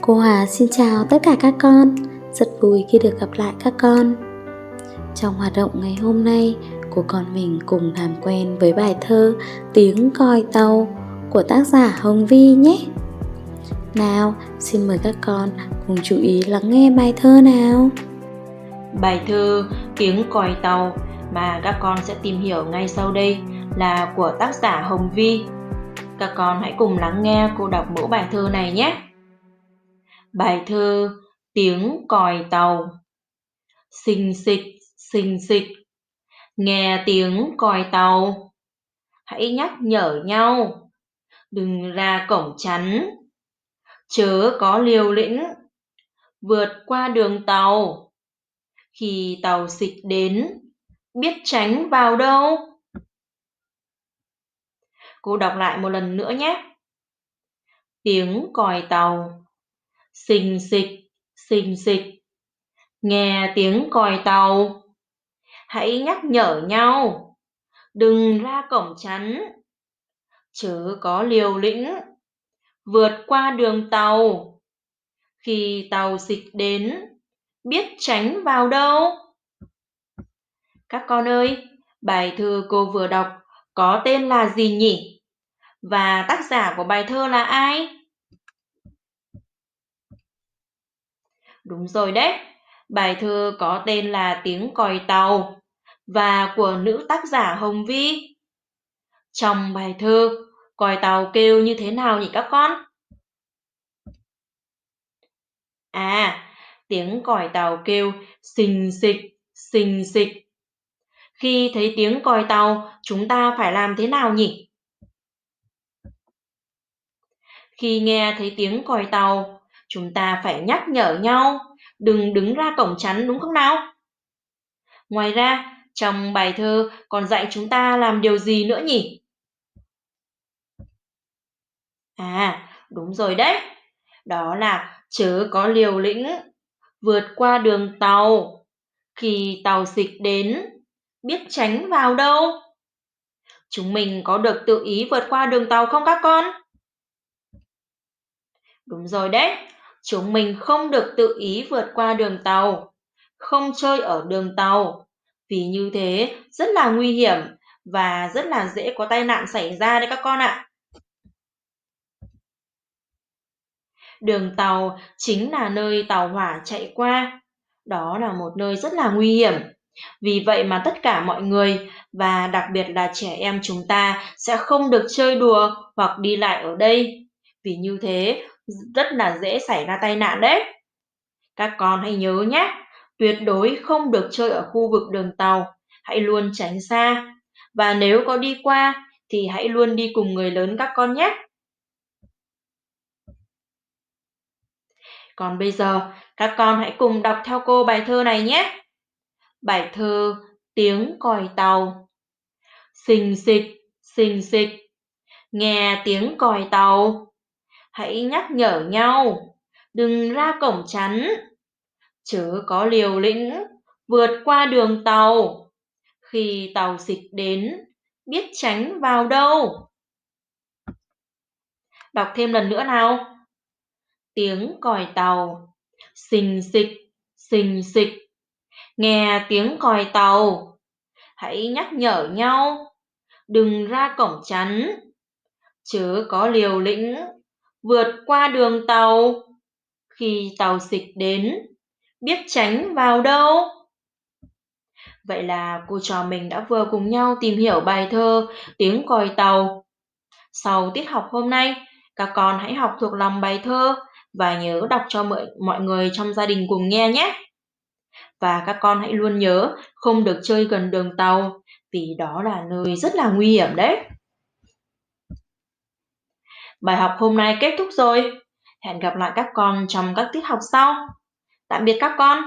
Cô Hòa xin chào tất cả các con, rất vui khi được gặp lại các con. Trong hoạt động ngày hôm nay, cô con mình cùng làm quen với bài thơ Tiếng còi tàu của tác giả Hồng Vi nhé. Nào, xin mời các con cùng chú ý lắng nghe bài thơ nào. Bài thơ Tiếng còi tàu mà các con sẽ tìm hiểu ngay sau đây là của tác giả Hồng Vi. Các con hãy cùng lắng nghe cô đọc mẫu bài thơ này nhé. Bài thơ Tiếng còi tàu. Xình xịch, nghe tiếng còi tàu. Hãy nhắc nhở nhau, đừng ra cổng chắn. Chớ có liều lĩnh, vượt qua đường tàu. Khi tàu xịch đến, biết tránh vào đâu. Cô đọc lại một lần nữa nhé. Tiếng còi tàu. Xình xịch, nghe tiếng còi tàu. Hãy nhắc nhở nhau, đừng ra cổng chắn. Chớ có liều lĩnh, vượt qua đường tàu. Khi tàu xịch đến, biết tránh vào đâu. Các con ơi, bài thơ cô vừa đọc có tên là gì nhỉ? Và tác giả của bài thơ là ai? Đúng rồi đấy, bài thơ có tên là Tiếng còi tàu và của nữ tác giả Hồng Vi. Trong bài thơ, còi tàu kêu như thế nào nhỉ các con? Tiếng còi tàu kêu xình xịch. Khi thấy tiếng còi tàu, chúng ta phải làm thế nào nhỉ? Khi nghe thấy tiếng còi tàu, chúng ta phải nhắc nhở nhau, đừng đứng ra cổng chắn đúng không nào? Ngoài ra, trong bài thơ còn dạy chúng ta làm điều gì nữa nhỉ? Đúng rồi đấy, đó là chớ có liều lĩnh, vượt qua đường tàu. Khi tàu xịch đến, biết tránh vào đâu. Chúng mình có được tự ý vượt qua đường tàu không các con? Đúng rồi đấy, chúng mình không được tự ý vượt qua đường tàu, không chơi ở đường tàu, vì như thế rất là nguy hiểm và rất là dễ có tai nạn xảy ra đấy các con ạ. Đường tàu chính là nơi tàu hỏa chạy qua, đó là một nơi rất là nguy hiểm. Vì vậy mà tất cả mọi người và đặc biệt là trẻ em chúng ta sẽ không được chơi đùa hoặc đi lại ở đây, vì như thế rất là dễ xảy ra tai nạn đấy. Các con hãy nhớ nhé, tuyệt đối không được chơi ở khu vực đường tàu, hãy luôn tránh xa. Và nếu có đi qua thì hãy luôn đi cùng người lớn các con nhé. Còn bây giờ, các con hãy cùng đọc theo cô bài thơ này nhé. Bài thơ Tiếng còi tàu. Xình xịch, nghe tiếng còi tàu. Hãy nhắc nhở nhau, đừng ra cổng chắn. Chớ có liều lĩnh, vượt qua đường tàu. Khi tàu xịch đến, biết tránh vào đâu. Đọc thêm lần nữa nào. Tiếng còi tàu. Xình xịch, nghe tiếng còi tàu. Hãy nhắc nhở nhau, đừng ra cổng chắn. Chớ có liều lĩnh, vượt qua đường tàu. Khi tàu xịch đến, biết tránh vào đâu. Vậy là cô trò mình đã vừa cùng nhau tìm hiểu bài thơ Tiếng còi tàu. Sau tiết học hôm nay, các con hãy học thuộc lòng bài thơ và nhớ đọc cho mọi người trong gia đình cùng nghe nhé. Và các con hãy luôn nhớ không được chơi gần đường tàu vì đó là nơi rất là nguy hiểm đấy. Bài học hôm nay kết thúc rồi. Hẹn gặp lại các con trong các tiết học sau. Tạm biệt các con.